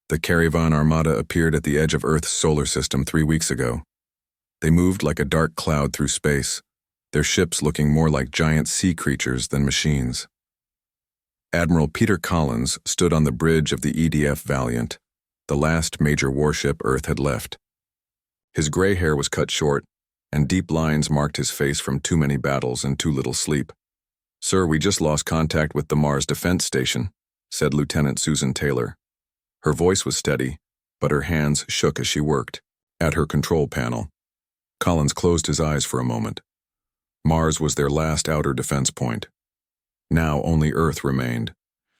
The Caravan Armada appeared at the edge of Earth's solar system 3 weeks ago. They moved like a dark cloud through space, their ships looking more like giant sea creatures than machines. Admiral Peter Collins stood on the bridge of the EDF Valiant, the last major warship Earth had left. His gray hair was cut short, and deep lines marked his face from too many battles and too little sleep. "Sir, we just lost contact with the Mars Defense Station," said Lieutenant Susan Taylor. Her voice was steady, but her hands shook as she worked. At her control panel, Collins closed his eyes for a moment. Mars was their last outer defense point. Now only Earth remained.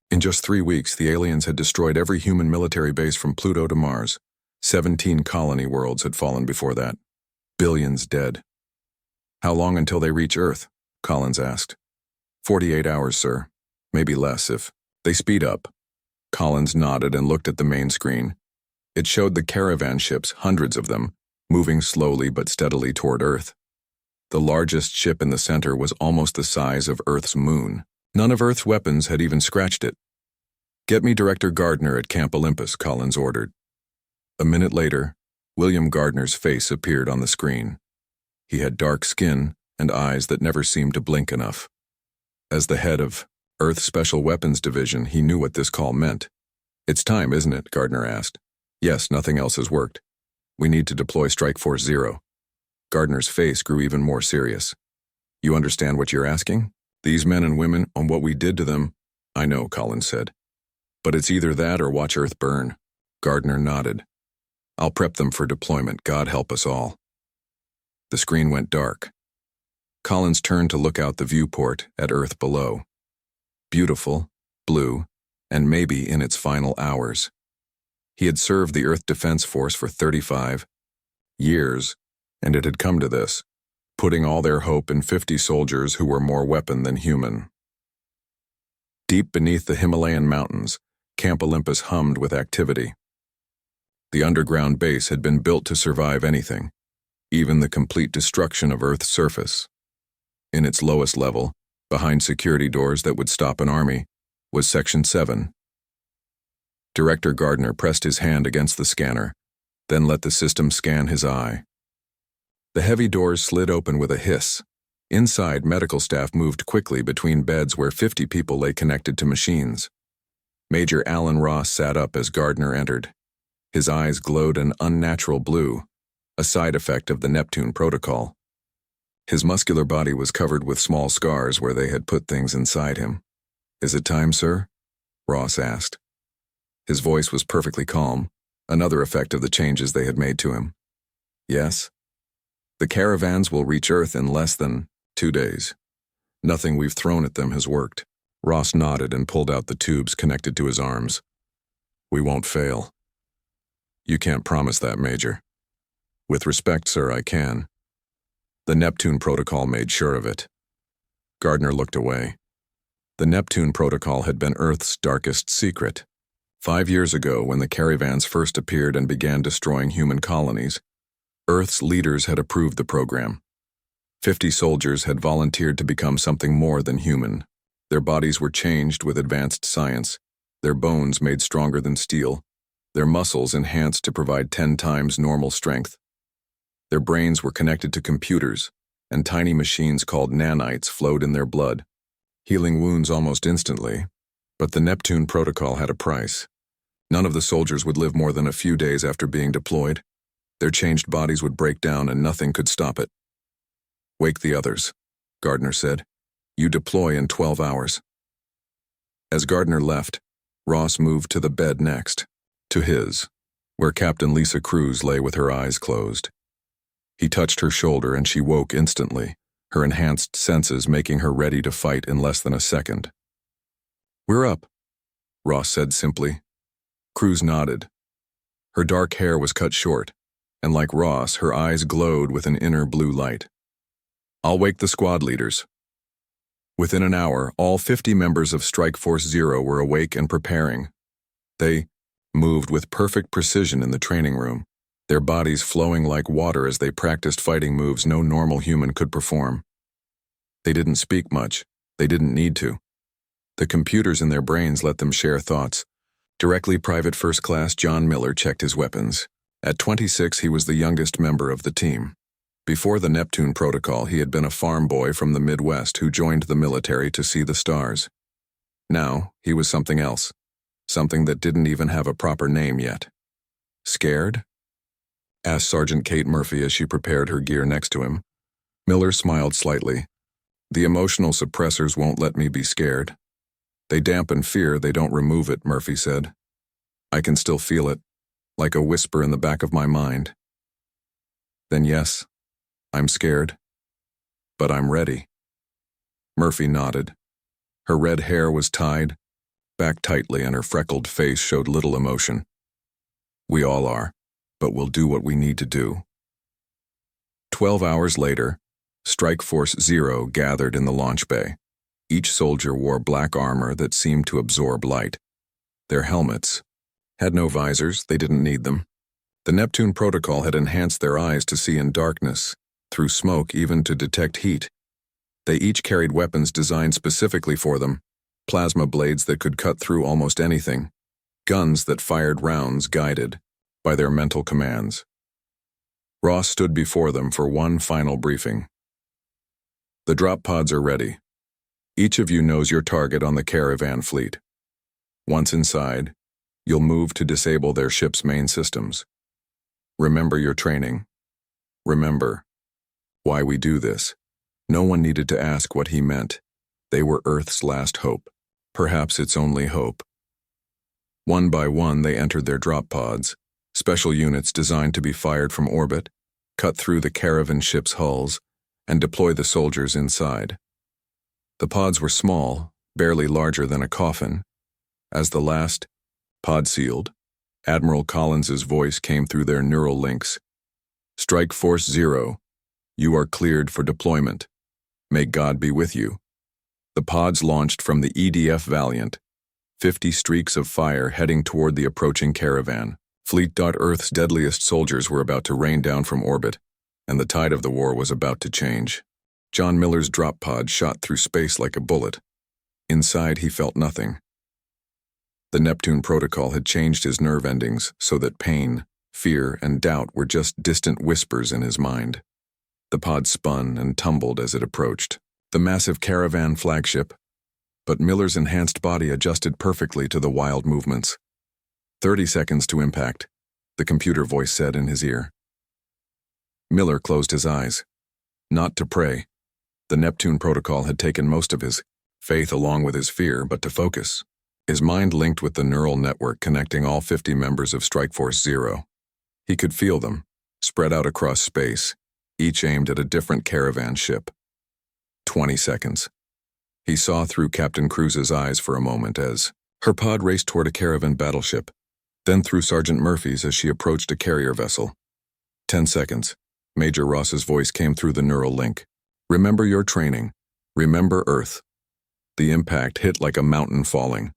In just 3 weeks, the aliens had destroyed every human military base from Pluto to Mars. 17 colony worlds had fallen before that. Billions dead. "How long until they reach Earth?" Collins asked. 48 hours, sir. Maybe less if they speed up." Collins nodded and looked at the main screen. It showed the caravan ships, hundreds of them, moving slowly but steadily toward Earth. The largest ship in the center was almost the size of Earth's moon. None of Earth's weapons had even scratched it. "Get me Director Gardner at Camp Olympus," Collins ordered. A minute later, William Gardner's face appeared on the screen. He had dark skin and eyes that never seemed to blink enough. As the head of Earth's Special Weapons Division, he knew what this call meant. "It's time, isn't it?" Gardner asked. "Yes, nothing else has worked. We need to deploy Strike Force Zero." Gardner's face grew even more serious. "You understand what you're asking? These men and women, on what we did to them—" "I know," Collins said. "But it's either that or watch Earth burn." Gardner nodded. "I'll prep them for deployment, God help us all." The screen went dark. Collins turned to look out the viewport at Earth below. Beautiful, blue, and maybe in its final hours. He had served the Earth Defense Force for 35 years, and it had come to this, putting all their hope in 50 soldiers who were more weapon than human. Deep beneath the Himalayan mountains, Camp Olympus hummed with activity. The underground base had been built to survive anything, even the complete destruction of Earth's surface. In its lowest level, behind security doors that would stop an army, was Section 7. Director Gardner pressed his hand against the scanner, then let the system scan his eye. The heavy doors slid open with a hiss. Inside, medical staff moved quickly between beds where 50 people lay connected to machines. Major Alan Ross sat up as Gardner entered. His eyes glowed an unnatural blue, a side effect of the Neptune protocol. His muscular body was covered with small scars where they had put things inside him. "Is it time, sir?" Ross asked. His voice was perfectly calm, another effect of the changes they had made to him. "Yes. The caravans will reach Earth in less than 2 days. Nothing we've thrown at them has worked." Ross nodded and pulled out the tubes connected to his arms. "We won't fail." "You can't promise that, Major." "With respect, sir, I can. The Neptune Protocol made sure of it." Gardner looked away. The Neptune Protocol had been Earth's darkest secret. 5 years ago, when the caravans first appeared and began destroying human colonies, Earth's leaders had approved the program. 50 soldiers had volunteered to become something more than human. Their bodies were changed with advanced science, their bones made stronger than steel, their muscles enhanced to provide 10 times normal strength. Their brains were connected to computers, and tiny machines called nanites flowed in their blood, healing wounds almost instantly. But the Neptune Protocol had a price. None of the soldiers would live more than a few days after being deployed. Their changed bodies would break down and nothing could stop it. "Wake the others," Gardner said. "You deploy in 12 hours. As Gardner left, Ross moved to the bed next, to his, where Captain Lisa Cruz lay with her eyes closed. He touched her shoulder and she woke instantly, her enhanced senses making her ready to fight in less than a second. "We're up," Ross said simply. Cruz nodded. Her dark hair was cut short, and like Ross, her eyes glowed with an inner blue light. "I'll wake the squad leaders." Within an hour, all 50 members of Strike Force Zero were awake and preparing. They moved with perfect precision in the training room, their bodies flowing like water as they practiced fighting moves no normal human could perform. They didn't speak much. They didn't need to. The computers in their brains let them share thoughts. Directly Private First Class John Miller checked his weapons. At 26, he was the youngest member of the team. Before the Neptune Protocol, he had been a farm boy from the Midwest who joined the military to see the stars. Now, he was something else. Something that didn't even have a proper name yet. Scared? Asked Sergeant Kate Murphy as she prepared her gear next to him. Miller smiled slightly. The emotional suppressors won't let me be scared. They dampen fear, they don't remove it, Murphy said. I can still feel it, like a whisper in the back of my mind. Then yes, I'm scared. But I'm ready. Murphy nodded. Her red hair was tied back tightly and her freckled face showed little emotion. We all are, but we'll do what we need to do. 12 hours later, Strike Force Zero gathered in the launch bay. Each soldier wore black armor that seemed to absorb light. Their helmets had no visors, they didn't need them. The Neptune Protocol had enhanced their eyes to see in darkness, through smoke even to detect heat. They each carried weapons designed specifically for them, plasma blades that could cut through almost anything, guns that fired rounds guided by their mental commands. Ross stood before them for one final briefing. The drop pods are ready. Each of you knows your target on the caravan fleet. Once inside, you'll move to disable their ship's main systems. Remember your training. Remember why we do this. No one needed to ask what he meant. They were Earth's last hope. Perhaps its only hope. One by one, they entered their drop pods, special units designed to be fired from orbit, cut through the caravan ship's hulls, and deploy the soldiers inside. The pods were small, barely larger than a coffin. As the last pod sealed, Admiral Collins's voice came through their neural links. Strike Force Zero, you are cleared for deployment. May God be with you. The pods launched from the EDF Valiant, 50 streaks of fire heading toward the approaching caravan. Fleet.Earth's deadliest soldiers were about to rain down from orbit, and the tide of the war was about to change. John Miller's drop pod shot through space like a bullet. Inside, he felt nothing. The Neptune Protocol had changed his nerve endings so that pain, fear, and doubt were just distant whispers in his mind. The pod spun and tumbled as it approached. The massive caravan flagship, but Miller's enhanced body adjusted perfectly to the wild movements. 30 seconds to impact, the computer voice said in his ear. Miller closed his eyes. Not to pray. The Neptune Protocol had taken most of his faith along with his fear, but to focus. His mind linked with the neural network connecting all 50 members of Strike Force Zero. He could feel them, spread out across space, each aimed at a different caravan ship. 20 seconds. He saw through Captain Cruz's eyes for a moment as her pod raced toward a caravan battleship, then through Sergeant Murphy's as she approached a carrier vessel. 10 seconds. Major Ross's voice came through the neural link. Remember your training. Remember Earth. The impact hit like a mountain falling.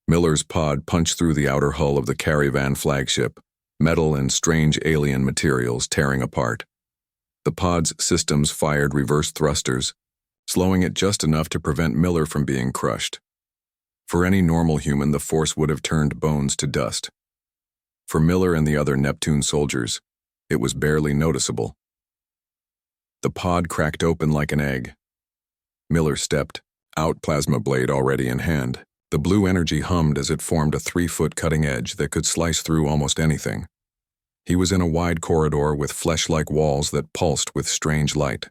Miller's pod punched through the outer hull of the caravan flagship, metal and strange alien materials tearing apart. The pod's systems fired reverse thrusters, slowing it just enough to prevent Miller from being crushed. For any normal human, the force would have turned bones to dust. For Miller and the other Neptune soldiers, it was barely noticeable. The pod cracked open like an egg. Miller stepped out, plasma blade already in hand. The blue energy hummed as it formed a 3-foot cutting edge that could slice through almost anything. He was in a wide corridor with flesh-like walls that pulsed with strange light.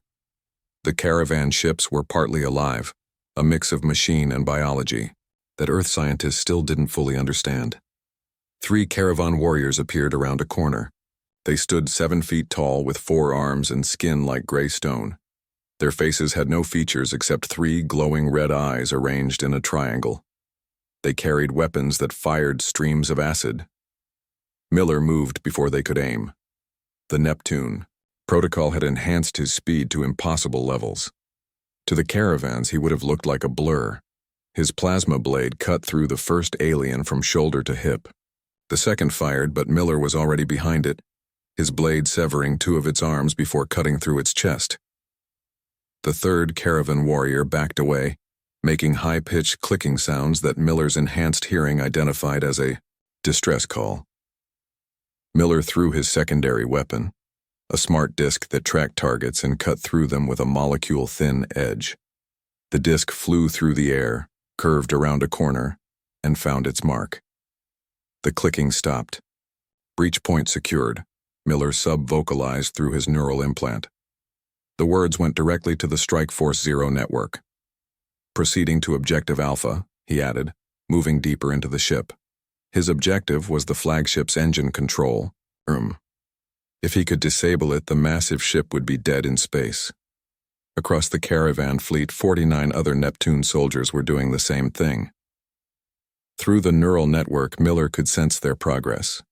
The caravan ships were partly alive, a mix of machine and biology that Earth scientists still didn't fully understand. 3 caravan warriors appeared around a corner. They stood 7 feet tall with 4 arms and skin like gray stone. Their faces had no features except 3 glowing red eyes arranged in a triangle. They carried weapons that fired streams of acid. Miller moved before they could aim. The Neptune Protocol had enhanced his speed to impossible levels. To the caravans, he would have looked like a blur. His plasma blade cut through the first alien from shoulder to hip. The second fired, but Miller was already behind it, his blade severing 2 of its arms before cutting through its chest. The third caravan warrior backed away, making high-pitched clicking sounds that Miller's enhanced hearing identified as a Distress call. Miller threw his secondary weapon, a smart disk that tracked targets and cut through them with a molecule-thin edge. The disk flew through the air, curved around a corner, and found its mark. The clicking stopped. Breach point secured, Miller sub-vocalized through his neural implant. The words went directly to the Strike Force Zero network. Proceeding to Objective Alpha, he added, moving deeper into the ship. His objective was the flagship's engine control, If he could disable it, the massive ship would be dead in space. Across the caravan fleet, 49 other Neptune soldiers were doing the same thing. Through the neural network, Miller could sense their progress.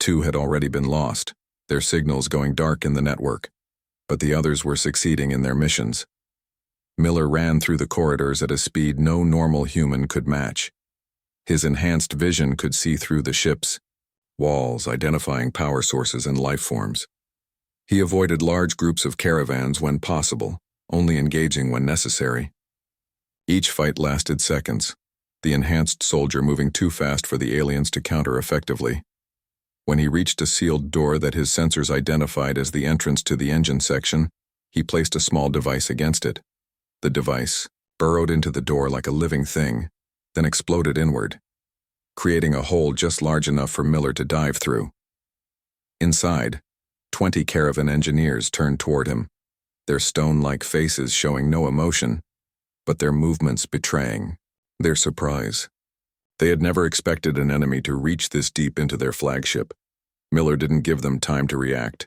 2 had already been lost, their signals going dark in the network, but the others were succeeding in their missions. Miller ran through the corridors at a speed no normal human could match. His enhanced vision could see through the ship's walls, identifying power sources and life forms. He avoided large groups of caravans when possible, only engaging when necessary. Each fight lasted seconds, the enhanced soldier moving too fast for the aliens to counter effectively. When he reached a sealed door that his sensors identified as the entrance to the engine section, he placed a small device against it. The device burrowed into the door like a living thing, then exploded inward, creating a hole just large enough for Miller to dive through. Inside, 20 caravan engineers turned toward him, their stone-like faces showing no emotion, but their movements betraying their surprise. They had never expected an enemy to reach this deep into their flagship. Miller didn't give them time to react.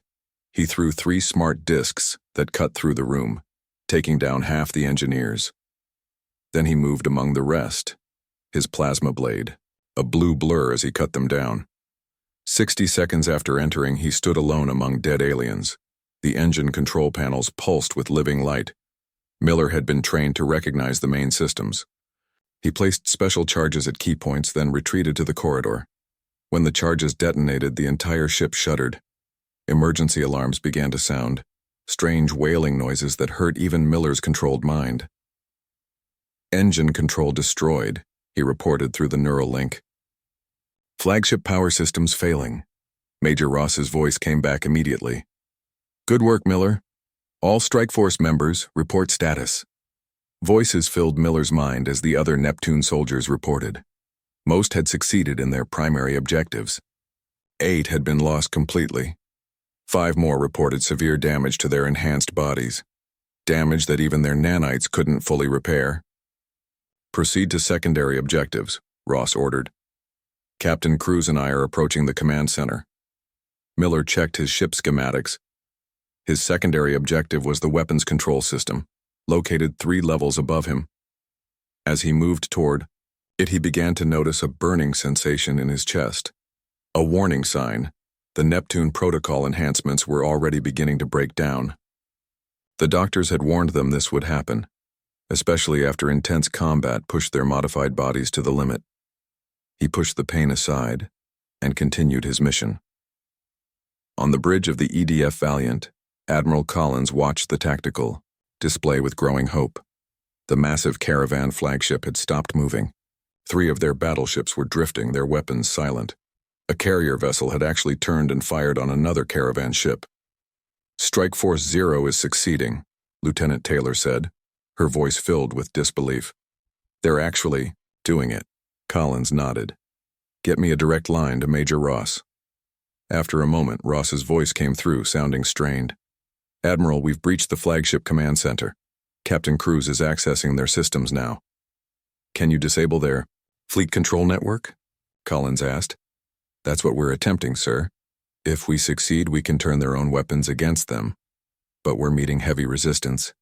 He threw 3 smart discs that cut through the room, taking down half the engineers. Then he moved among the rest, his plasma blade, a blue blur as he cut them down. 60 seconds after entering, he stood alone among dead aliens. The engine control panels pulsed with living light. Miller had been trained to recognize the main systems. He placed special charges at key points, then retreated to the corridor. When the charges detonated, the entire ship shuddered. Emergency alarms began to sound, strange wailing noises that hurt even Miller's controlled mind. Engine control destroyed, he reported through the neural link. Flagship power systems failing. Major Ross's voice came back immediately. Good work, Miller. All Strike Force members, report status. Voices filled Miller's mind as the other Neptune soldiers reported. Most had succeeded in their primary objectives. 8 had been lost completely. 5 more reported severe damage to their enhanced bodies, damage that even their nanites couldn't fully repair. Proceed to secondary objectives, Ross ordered. Captain Cruz and I are approaching the command center. Miller checked his ship schematics. His secondary objective was the weapons control system, located 3 levels above him. As he moved toward it, he began to notice a burning sensation in his chest. A warning sign. The Neptune protocol enhancements were already beginning to break down. The doctors had warned them this would happen, especially after intense combat pushed their modified bodies to the limit. He pushed the pain aside and continued his mission. On the bridge of the EDF Valiant, Admiral Collins watched the tactical display with growing hope. The massive caravan flagship had stopped moving. 3 of their battleships were drifting, their weapons silent. A carrier vessel had actually turned and fired on another caravan ship. Strike Force Zero is succeeding, Lieutenant Taylor said, her voice filled with disbelief. They're actually doing it. Collins nodded. Get me a direct line to Major Ross. After a moment, Ross's voice came through, sounding strained. Admiral, we've breached the flagship command center. Captain Cruz is accessing their systems now. Can you disable their fleet control network? Collins asked. That's what we're attempting, sir. If we succeed, we can turn their own weapons against them. But we're meeting heavy resistance.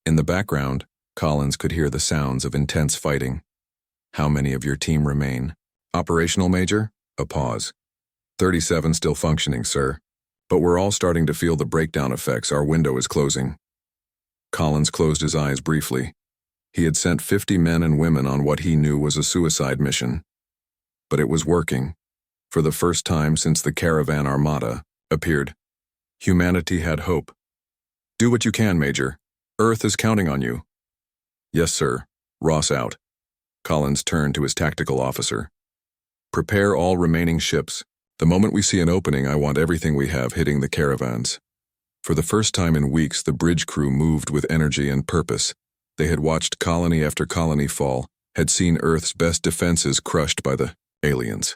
In the background, Collins could hear the sounds of intense fighting. How many of your team remain? Operational, Major? A pause. 37 still functioning, sir. But we're all starting to feel the breakdown effects. Our window is closing. Collins closed his eyes briefly. He had sent 50 men and women on what he knew was a suicide mission. But it was working. For the first time since the Caravan Armada appeared, humanity had hope. Do what you can, Major. Earth is counting on you. Yes, sir. Ross out. Collins turned to his tactical officer. Prepare all remaining ships. The moment we see an opening, I want everything we have hitting the caravans. For the first time in weeks, the bridge crew moved with energy and purpose. They had watched colony after colony fall, had seen Earth's best defenses crushed by the aliens.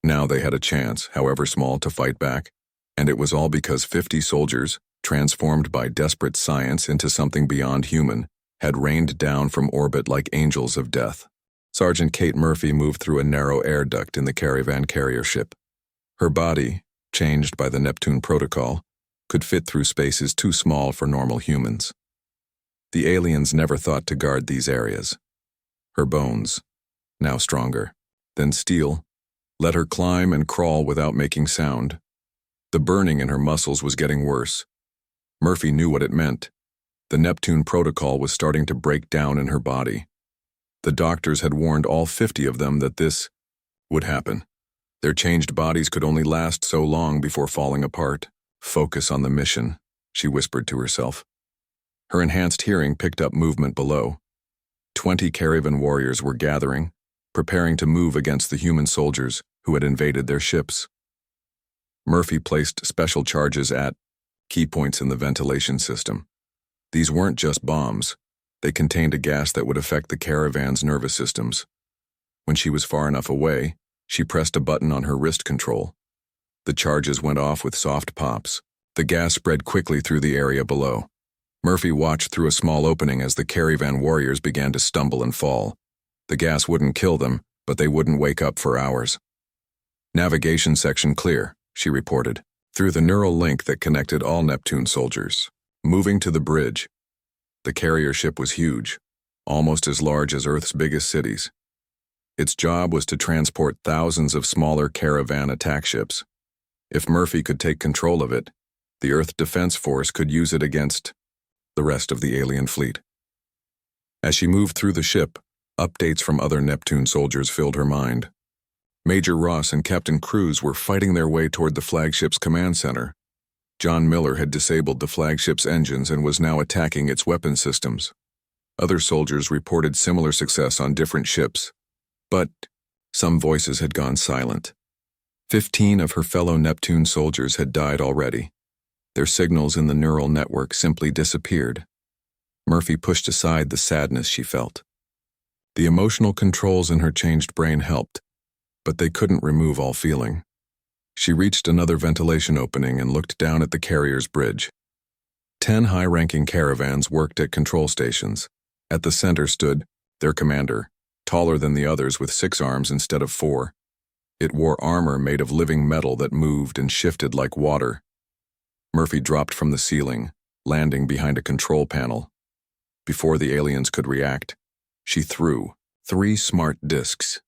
Now they had a chance, however small, to fight back, and it was all because 50 soldiers, transformed by desperate science into something beyond human, had rained down from orbit like angels of death. Sergeant Kate Murphy moved through a narrow air duct in the caravan carrier ship. Her body, changed by the Neptune protocol, could fit through spaces too small for normal humans. The aliens never thought to guard these areas. Her bones, now stronger than steel, let her climb and crawl without making sound. The burning in her muscles was getting worse. Murphy knew what it meant. The Neptune protocol was starting to break down in her body. The doctors had warned all 50 of them that this would happen. Their changed bodies could only last so long before falling apart. Focus on the mission, she whispered to herself. Her enhanced hearing picked up movement below. 20 caravan warriors were gathering, preparing to move against the human soldiers who had invaded their ships. Murphy placed special charges at key points in the ventilation system. These weren't just bombs. They contained a gas that would affect the caravan's nervous systems. When she was far enough away, she pressed a button on her wrist control. The charges went off with soft pops. The gas spread quickly through the area below. Murphy watched through a small opening as the caravan warriors began to stumble and fall. The gas wouldn't kill them, but they wouldn't wake up for hours. Navigation section clear, she reported, through the neural link that connected all Neptune soldiers. Moving to the bridge. The carrier ship was huge, almost as large as Earth's biggest cities. Its job was to transport thousands of smaller caravan attack ships. If Murphy could take control of it, the Earth Defense Force could use it against the rest of the alien fleet. As she moved through the ship, updates from other Neptune soldiers filled her mind. Major Ross and Captain Cruz were fighting their way toward the flagship's command center. John Miller had disabled the flagship's engines and was now attacking its weapon systems. Other soldiers reported similar success on different ships, but some voices had gone silent. 15 of her fellow Neptune soldiers had died already. Their signals in the neural network simply disappeared. Murphy pushed aside the sadness she felt. The emotional controls in her changed brain helped, but they couldn't remove all feeling. She reached another ventilation opening and looked down at the carrier's bridge. 10 high-ranking caravans worked at control stations. At the center stood their commander, taller than the others with 6 arms instead of 4. It wore armor made of living metal that moved and shifted like water. Murphy dropped from the ceiling, landing behind a control panel. Before the aliens could react, she threw 3 smart discs.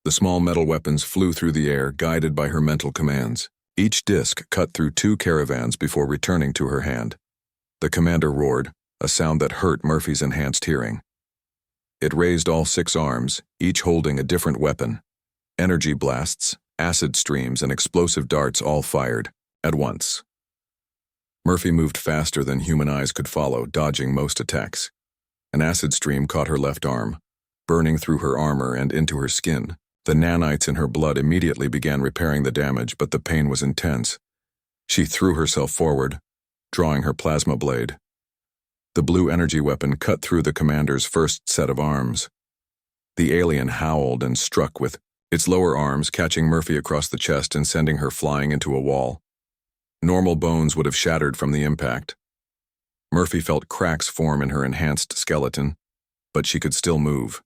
The small metal weapons flew through the air, guided by her mental commands. Each disc cut through 2 caravans before returning to her hand. The commander roared, a sound that hurt Murphy's enhanced hearing. It raised all 6 arms, each holding a different weapon. Energy blasts, acid streams, and explosive darts all fired, at once. Murphy moved faster than human eyes could follow, dodging most attacks. An acid stream caught her left arm, burning through her armor and into her skin. The nanites in her blood immediately began repairing the damage, but the pain was intense. She threw herself forward, drawing her plasma blade. The blue energy weapon cut through the commander's first set of arms. The alien howled and struck with its lower arms, catching Murphy across the chest and sending her flying into a wall. Normal bones would have shattered from the impact. Murphy felt cracks form in her enhanced skeleton, but she could still move.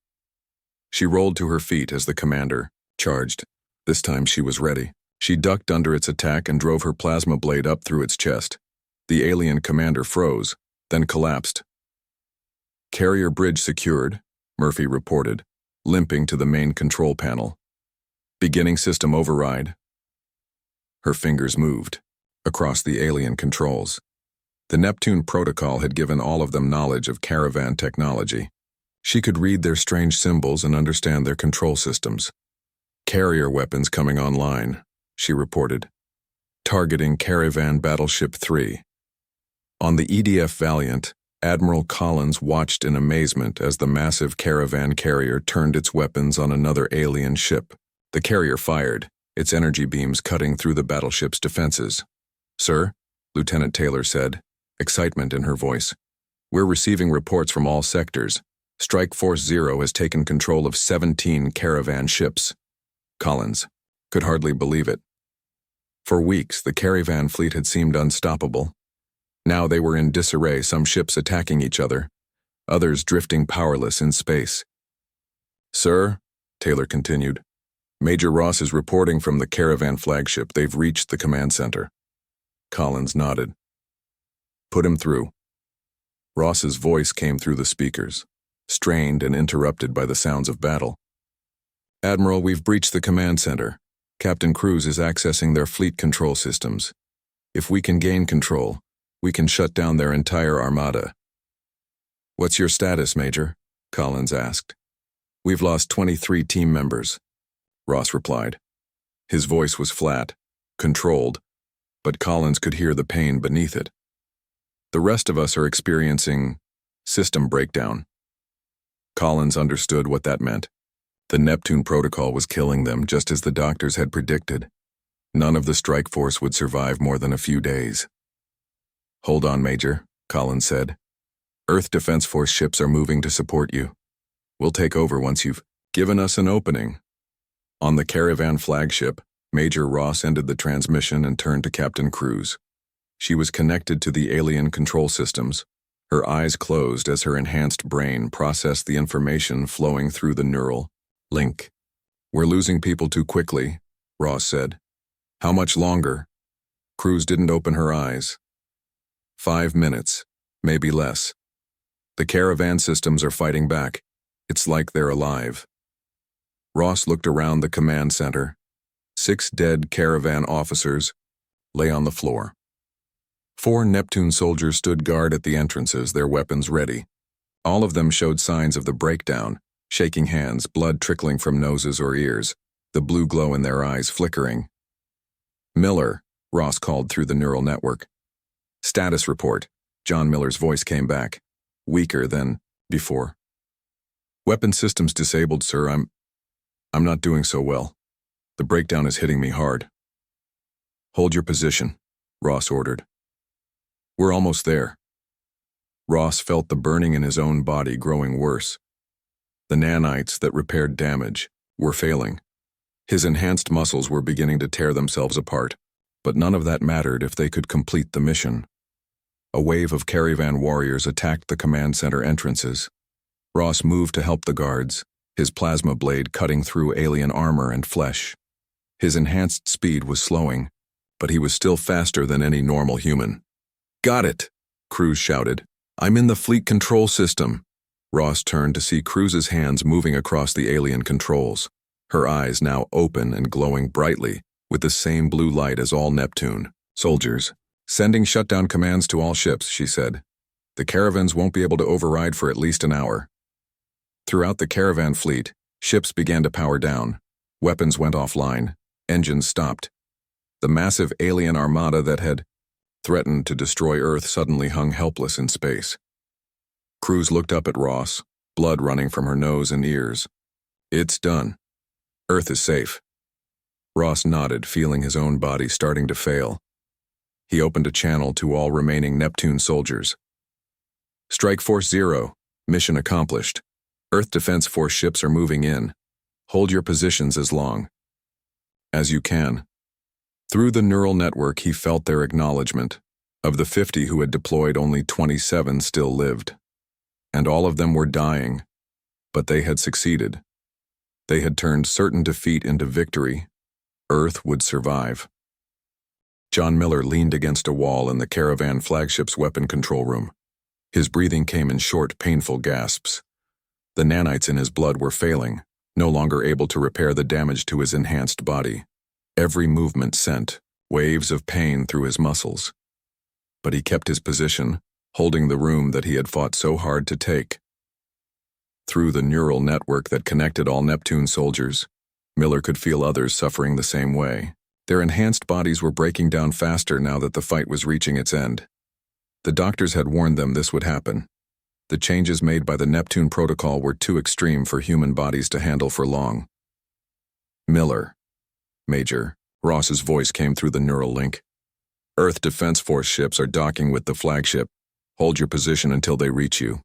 She rolled to her feet as the commander charged. This time she was ready. She ducked under its attack and drove her plasma blade up through its chest. The alien commander froze, then collapsed. Carrier bridge secured, Murphy reported, limping to the main control panel. Beginning system override. Her fingers moved across the alien controls. The Neptune protocol had given all of them knowledge of caravan technology. She could read their strange symbols and understand their control systems. Carrier weapons coming online, she reported. Targeting Caravan Battleship 3. On the EDF Valiant, Admiral Collins watched in amazement as the massive caravan carrier turned its weapons on another alien ship. The carrier fired, its energy beams cutting through the battleship's defenses. "Sir," Lieutenant Taylor said, excitement in her voice. "We're receiving reports from all sectors. Strike Force Zero has taken control of 17 caravan ships." Collins could hardly believe it. For weeks, the caravan fleet had seemed unstoppable. Now they were in disarray, some ships attacking each other, others drifting powerless in space. "Sir," Taylor continued, "Major Ross is reporting from the caravan flagship. They've reached the command center." Collins nodded. "Put him through." Ross's voice came through the speakers, strained and interrupted by the sounds of battle. "Admiral, we've breached the command center. Captain Cruz is accessing their fleet control systems. If we can gain control, we can shut down their entire armada." "What's your status, Major?" Collins asked. "We've lost 23 team members," Ross replied. His voice was flat, controlled, but Collins could hear the pain beneath it. "The rest of us are experiencing system breakdown." Collins understood what that meant. The Neptune protocol was killing them, just as the doctors had predicted. None of the strike force would survive more than a few days. "Hold on, Major," Collins said. "Earth Defense Force ships are moving to support you. We'll take over once you've given us an opening." On the caravan flagship, Major Ross ended the transmission and turned to Captain Cruz. She was connected to the alien control systems, her eyes closed as her enhanced brain processed the information flowing through the neural link. "We're losing people too quickly," Ross said. "How much longer?" Cruz didn't open her eyes. 5 minutes, maybe less. "The caravan systems are fighting back. It's like they're alive." Ross looked around the command center. 6 dead caravan officers lay on the floor. 4 Neptune soldiers stood guard at the entrances, their weapons ready. All of them showed signs of the breakdown, shaking hands, blood trickling from noses or ears, the blue glow in their eyes flickering. "Miller," Ross called through the neural network. "Status report." John Miller's voice came back, weaker than before. "Weapon systems disabled, sir. I'm not doing so well. The breakdown is hitting me hard." "Hold your position," Ross ordered. "We're almost there." Ross felt the burning in his own body growing worse. The nanites that repaired damage were failing. His enhanced muscles were beginning to tear themselves apart, but none of that mattered if they could complete the mission. A wave of caravan warriors attacked the command center entrances. Ross moved to help the guards, his plasma blade cutting through alien armor and flesh. His enhanced speed was slowing, but he was still faster than any normal human. "Got it!" Cruz shouted. "I'm in the fleet control system." Ross turned to see Cruz's hands moving across the alien controls, her eyes now open and glowing brightly with the same blue light as all Neptune soldiers. "Sending shutdown commands to all ships," she said. "The caravans won't be able to override for at least an hour." Throughout the caravan fleet, ships began to power down. Weapons went offline. Engines stopped. The massive alien armada that had threatened to destroy Earth suddenly hung helpless in space. Cruz looked up at Ross, blood running from her nose and ears. "It's done. Earth is safe." Ross nodded, feeling his own body starting to fail. He opened a channel to all remaining Neptune soldiers. "Strike Force Zero. Mission accomplished. Earth Defense Force ships are moving in. Hold your positions as long as you can." Through the neural network, he felt their acknowledgement. Of the 50 who had deployed, only 27 still lived. And all of them were dying, but they had succeeded. They had turned certain defeat into victory. Earth would survive. John Miller leaned against a wall in the caravan flagship's weapon control room. His breathing came in short, painful gasps. The nanites in his blood were failing, no longer able to repair the damage to his enhanced body. Every movement sent waves of pain through his muscles. But he kept his position, holding the room that he had fought so hard to take. Through the neural network that connected all Neptune soldiers, Miller could feel others suffering the same way. Their enhanced bodies were breaking down faster now that the fight was reaching its end. The doctors had warned them this would happen. The changes made by the Neptune protocol were too extreme for human bodies to handle for long. Miller. Major. Ross's voice came through the neural link. Earth Defense Force ships are docking with the flagship. Hold your position until they reach you.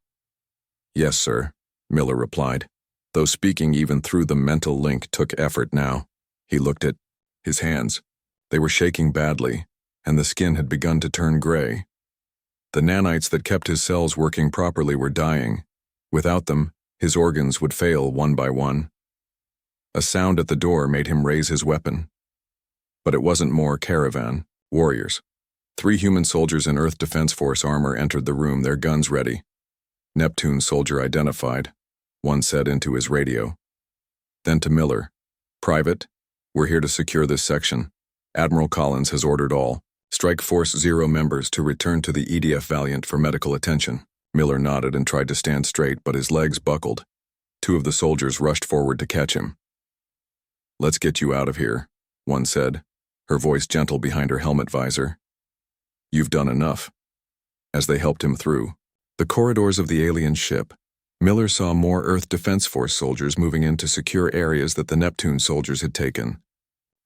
Yes, sir, Miller replied. Though speaking even through the mental link took effort now. He looked at his hands. They were shaking badly, and the skin had begun to turn gray. The nanites that kept his cells working properly were dying. Without them, his organs would fail one by one. A sound at the door made him raise his weapon. But it wasn't more caravan warriors. 3 human soldiers in Earth Defense Force armor entered the room, their guns ready. Neptune soldier identified, one said into his radio. Then to Miller. Private, we're here to secure this section. Admiral Collins has ordered all Strike Force 0 members to return to the EDF Valiant for medical attention. Miller nodded and tried to stand straight, but his legs buckled. 2 of the soldiers rushed forward to catch him. Let's get you out of here, one said, her voice gentle behind her helmet visor. You've done enough. As they helped him through the corridors of the alien ship, Miller saw more Earth Defense Force soldiers moving in to secure areas that the Neptune soldiers had taken.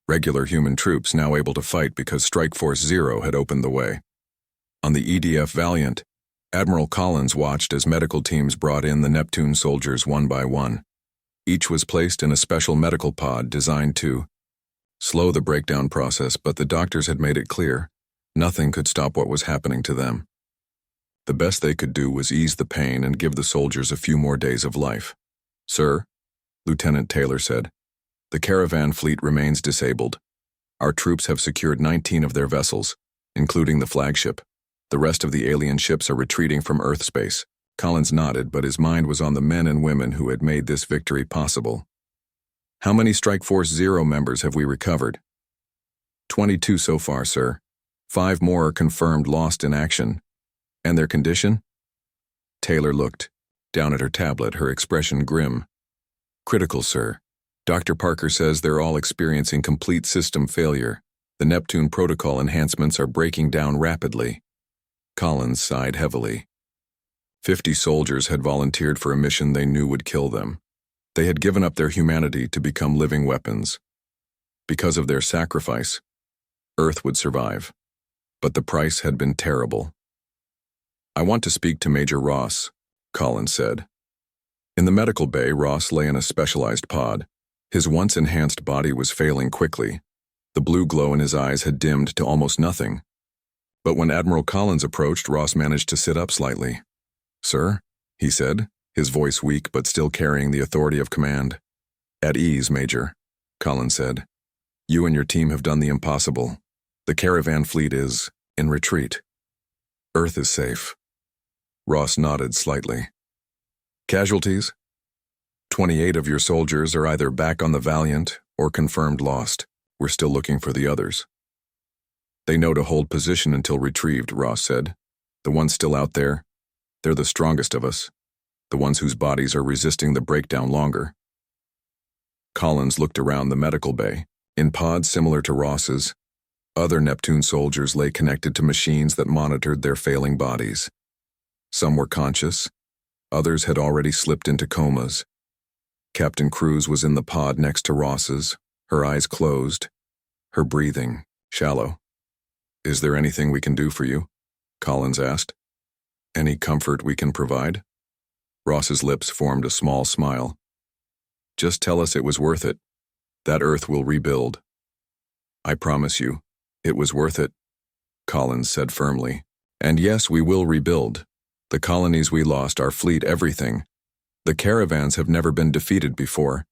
Regular human troops now able to fight because Strike Force 0 had opened the way. On the EDF Valiant, Admiral Collins watched as medical teams brought in the Neptune soldiers one by one. Each was placed in a special medical pod designed to slow the breakdown process, but the doctors had made it clear nothing could stop what was happening to them. The best they could do was ease the pain and give the soldiers a few more days of life. Sir, Lieutenant Taylor said, the caravan fleet remains disabled. Our troops have secured 19 of their vessels, including the flagship. The rest of the alien ships are retreating from Earth space. Collins nodded, but his mind was on the men and women who had made this victory possible. How many Strike Force 0 members have we recovered? 22 so far, sir. 5 more are confirmed lost in action. And their condition? Taylor looked down at her tablet, her expression grim. Critical, sir. Dr. Parker says they're all experiencing complete system failure. The Neptune protocol enhancements are breaking down rapidly. Collins sighed heavily. 50 soldiers had volunteered for a mission they knew would kill them. They had given up their humanity to become living weapons. Because of their sacrifice, Earth would survive. But the price had been terrible. I want to speak to Major Ross, Collins said. In the medical bay, Ross lay in a specialized pod. His once enhanced body was failing quickly. The blue glow in his eyes had dimmed to almost nothing. But when Admiral Collins approached, Ross managed to sit up slightly. Sir, he said, his voice weak but still carrying the authority of command. At ease, Major, Collins said. You and your team have done the impossible. The caravan fleet is in retreat. Earth is safe. Ross nodded slightly. Casualties? 28 of your soldiers are either back on the Valiant or confirmed lost. We're still looking for the others. They know to hold position until retrieved, Ross said. The ones still out there, they're the strongest of us. The ones whose bodies are resisting the breakdown longer. Collins looked around the medical bay. In pods similar to Ross's, other Neptune soldiers lay connected to machines that monitored their failing bodies. Some were conscious. Others had already slipped into comas. Captain Cruz was in the pod next to Ross's, her eyes closed, her breathing shallow. Is there anything we can do for you? Collins asked. Any comfort we can provide? Ross's lips formed a small smile. Just tell us it was worth it. That Earth will rebuild. I promise you, it was worth it, Collins said firmly. And yes, we will rebuild. The colonies we lost, our fleet, everything. The caravans have never been defeated before.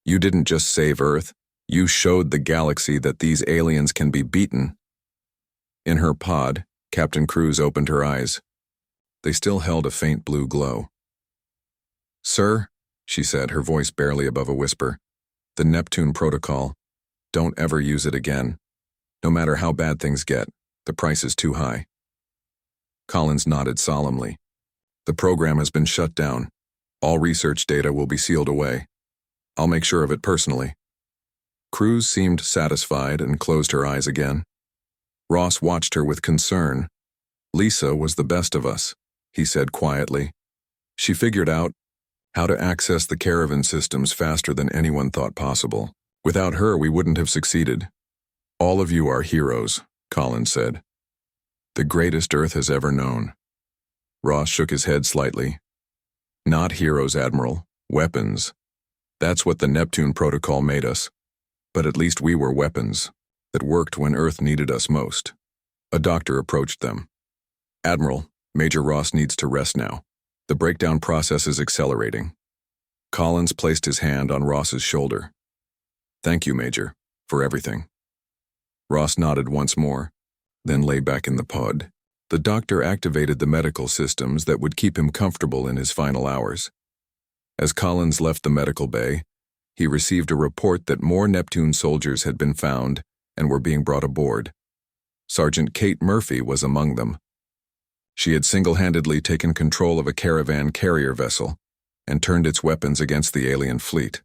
You didn't just save Earth, you showed the galaxy that these aliens can be beaten. In her pod, Captain Cruz opened her eyes. They still held a faint blue glow. Sir, she said, her voice barely above a whisper, the Neptune protocol, don't ever use it again. No matter how bad things get, the price is too high. Collins nodded solemnly. The program has been shut down. All research data will be sealed away. I'll make sure of it personally. Cruz seemed satisfied and closed her eyes again. Ross watched her with concern. Lisa was the best of us, he said quietly. She figured out how to access the caravan systems faster than anyone thought possible. Without her, we wouldn't have succeeded. All of you are heroes, Collins said. The greatest Earth has ever known. Ross shook his head slightly. Not heroes, Admiral. Weapons. That's what the Neptune Protocol made us. But at least we were weapons that worked when Earth needed us most. A doctor approached them. Admiral, Major Ross needs to rest now. The breakdown process is accelerating. Collins placed his hand on Ross's shoulder. Thank you, Major, for everything. Ross nodded once more, then lay back in the pod. The doctor activated the medical systems that would keep him comfortable in his final hours. As Collins left the medical bay, he received a report that more Neptune soldiers had been found and were being brought aboard. Sergeant Kate Murphy was among them. She had single-handedly taken control of a caravan carrier vessel and turned its weapons against the alien fleet.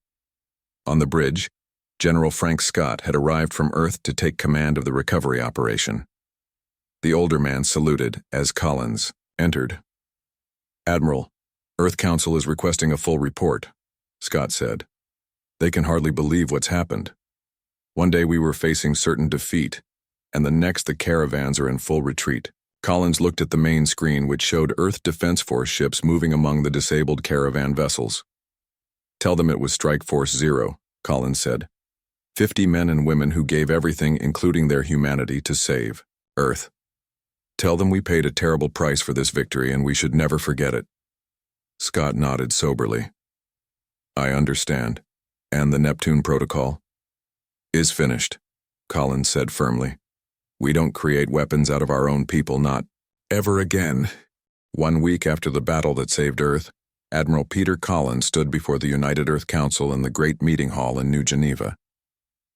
On the bridge, General Frank Scott had arrived from Earth to take command of the recovery operation. The older man saluted as Collins entered. Admiral, Earth Council is requesting a full report, Scott said. They can hardly believe what's happened. One day we were facing certain defeat, and the next the caravans are in full retreat. Collins looked at the main screen, which showed Earth Defense Force ships moving among the disabled caravan vessels. Tell them it was Strike Force Zero, Collins said. 50 men and women who gave everything, including their humanity, to save Earth. Tell them we paid a terrible price for this victory and we should never forget it. Scott nodded soberly. I understand. And the Neptune Protocol? Is finished, Collins said firmly. We don't create weapons out of our own people, not ever again. 1 week after the battle that saved Earth, Admiral Peter Collins stood before the United Earth Council in the Great Meeting Hall in New Geneva.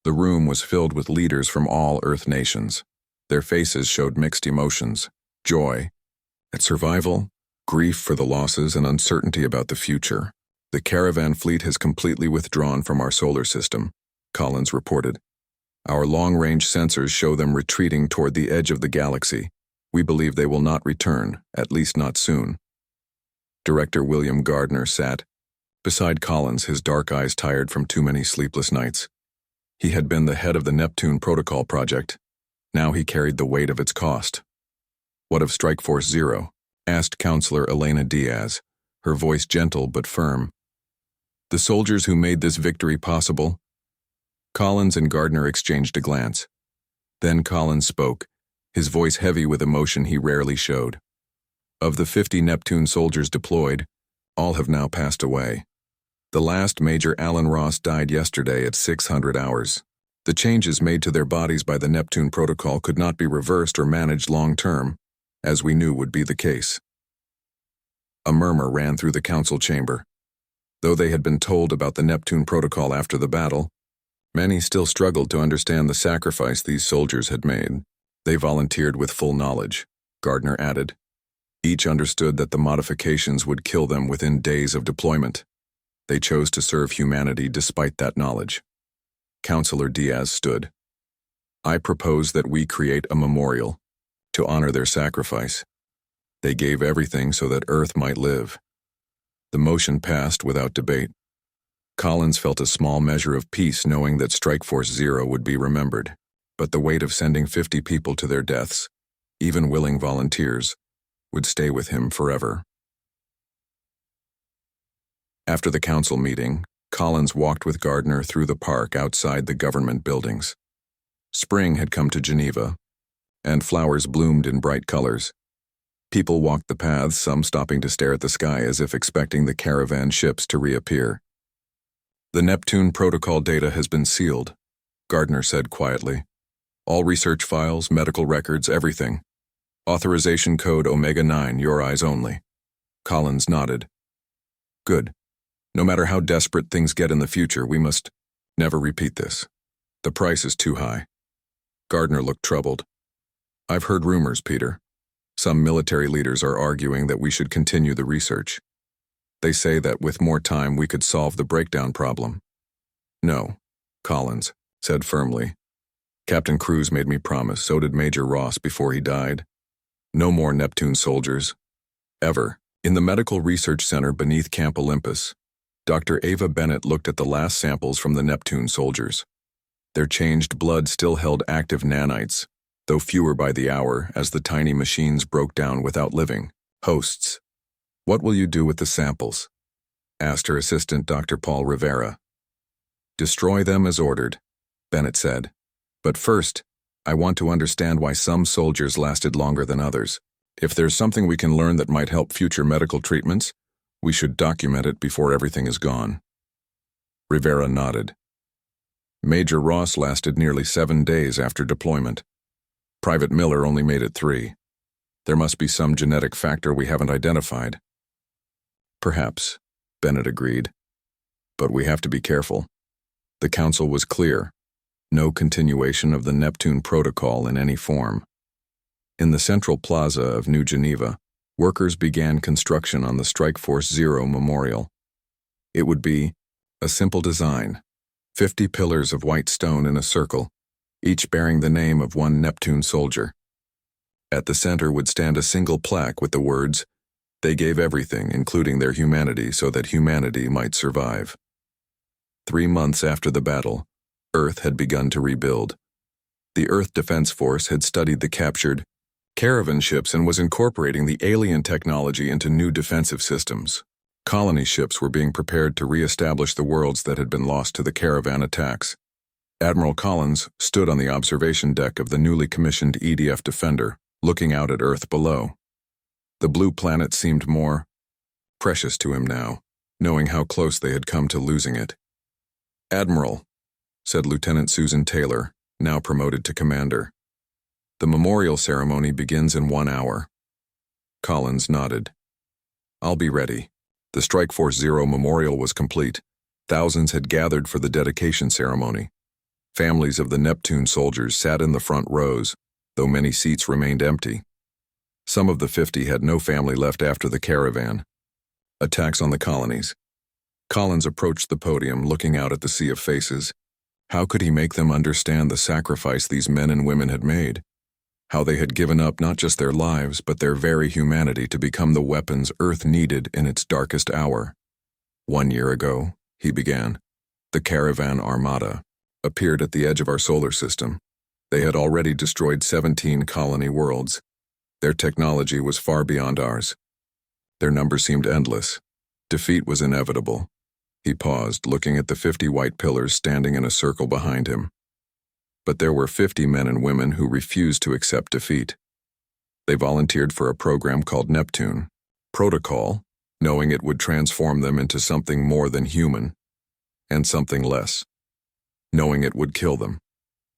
The room was filled with leaders from all Earth nations. Their faces showed mixed emotions, joy at survival, grief for the losses, and uncertainty about the future. The caravan fleet has completely withdrawn from our solar system, Collins reported. Our long-range sensors show them retreating toward the edge of the galaxy. We believe they will not return, at least not soon. Director William Gardner sat beside Collins, his dark eyes tired from too many sleepless nights. He had been the head of the Neptune Protocol project. Now he carried the weight of its cost. What of Strike Force Zero? Asked Counselor Elena Diaz, her voice gentle but firm. The soldiers who made this victory possible? Collins and Gardner exchanged a glance. Then Collins spoke, his voice heavy with emotion he rarely showed. Of the 50 Neptune soldiers deployed, all have now passed away. The last, Major Alan Ross, died yesterday at 600 hours. The changes made to their bodies by the Neptune Protocol could not be reversed or managed long-term, as we knew would be the case. A murmur ran through the council chamber. Though they had been told about the Neptune Protocol after the battle, many still struggled to understand the sacrifice these soldiers had made. They volunteered with full knowledge, Gardner added. Each understood that the modifications would kill them within days of deployment. They chose to serve humanity despite that knowledge. Counselor Diaz stood. I propose that we create a memorial to honor their sacrifice. They gave everything so that Earth might live. The motion passed without debate. Collins felt a small measure of peace knowing that Strike Force Zero would be remembered, but the weight of sending 50 people to their deaths, even willing volunteers, would stay with him forever. After the council meeting, Collins walked with Gardner through the park outside the government buildings. Spring had come to Geneva, and flowers bloomed in bright colors. People walked the paths, some stopping to stare at the sky as if expecting the caravan ships to reappear. The Neptune Protocol data has been sealed, Gardner said quietly. All research files, medical records, everything. Authorization code Omega-9, your eyes only. Collins nodded. Good. No matter how desperate things get in the future, we must never repeat this. The price is too high. Gardner looked troubled. I've heard rumors, Peter. Some military leaders are arguing that we should continue the research. They say that with more time we could solve the breakdown problem. No, Collins said firmly. Captain Cruz made me promise, so did Major Ross before he died. No more Neptune soldiers. Ever. In the Medical Research Center beneath Camp Olympus, Dr. Ava Bennett looked at the last samples from the Neptune soldiers. Their changed blood still held active nanites, though fewer by the hour as the tiny machines broke down without living. Hosts. What will you do with the samples? Asked her assistant, Dr. Paul Rivera. Destroy them as ordered, Bennett said. But first, I want to understand why some soldiers lasted longer than others. If there's something we can learn that might help future medical treatments, we should document it before everything is gone. Rivera nodded. Major Ross lasted nearly 7 days after deployment. Private Miller only made it 3. There must be some genetic factor we haven't identified. Perhaps, Bennett agreed. But we have to be careful. The Council was clear. No continuation of the Neptune Protocol in any form. In the central plaza of New Geneva, workers began construction on the Strikeforce Zero Memorial. It would be a simple design, 50 pillars of white stone in a circle, each bearing the name of one Neptune soldier. At the center would stand a single plaque with the words, "They gave everything, including their humanity, so that humanity might survive." 3 months after the battle, Earth had begun to rebuild. The Earth Defense Force had studied the captured caravan ships and was incorporating the alien technology into new defensive systems. Colony ships were being prepared to re-establish the worlds that had been lost to the caravan attacks. Admiral Collins stood on the observation deck of the newly commissioned EDF Defender, looking out at Earth below. The blue planet seemed more precious to him now, knowing how close they had come to losing it. "Admiral," said Lieutenant Susan Taylor, now promoted to commander. "The memorial ceremony begins in 1 hour." Collins nodded. "I'll be ready." The Strikeforce Zero memorial was complete. Thousands had gathered for the dedication ceremony. Families of the Neptune soldiers sat in the front rows, though many seats remained empty. Some of the 50 had no family left after the caravan. Attacks on the colonies. Collins approached the podium, looking out at the sea of faces. How could he make them understand the sacrifice these men and women had made? How they had given up not just their lives, but their very humanity to become the weapons Earth needed in its darkest hour. 1 year ago, he began, the Caravan Armada appeared at the edge of our solar system. They had already destroyed 17 colony worlds. Their technology was far beyond ours. Their number seemed endless. Defeat was inevitable. He paused, looking at the 50 white pillars standing in a circle behind him. But there were 50 men and women who refused to accept defeat. They volunteered for a program called Neptune Protocol, knowing it would transform them into something more than human, and something less, knowing it would kill them.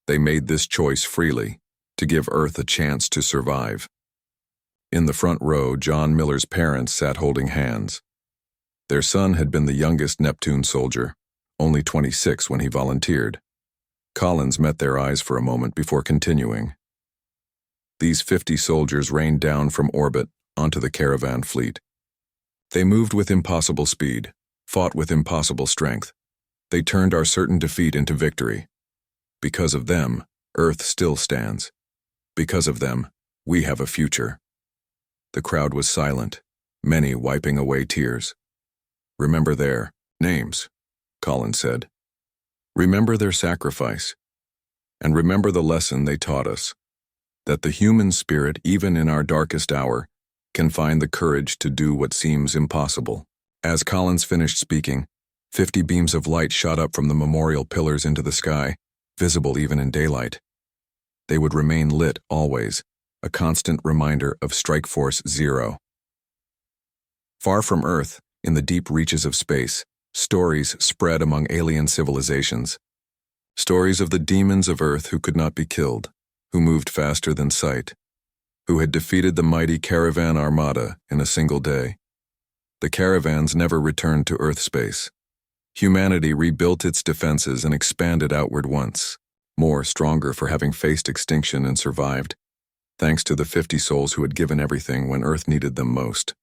They made this choice freely, to give Earth a chance to survive. In the front row, John Miller's parents sat holding hands. Their son had been the youngest Neptune soldier, only 26 when he volunteered. Collins met their eyes for a moment before continuing. These 50 soldiers rained down from orbit onto the caravan fleet. They moved with impossible speed, fought with impossible strength. They turned our certain defeat into victory. Because of them, Earth still stands. Because of them, we have a future. The crowd was silent, many wiping away tears. "Remember their names," Collins said. "Remember their sacrifice. And remember the lesson they taught us, that the human spirit, even in our darkest hour, can find the courage to do what seems impossible." As Collins finished speaking, 50 beams of light shot up from the memorial pillars into the sky, visible even in daylight. They would remain lit always, a constant reminder of Strikeforce Zero. Far from Earth, in the deep reaches of space, stories spread among alien civilizations. Stories of the demons of Earth who could not be killed, who moved faster than sight, who had defeated the mighty Caravan Armada in a single day. The caravans never returned to Earth space. Humanity rebuilt its defenses and expanded outward once, more stronger for having faced extinction and survived, thanks to the 50 souls who had given everything when Earth needed them most.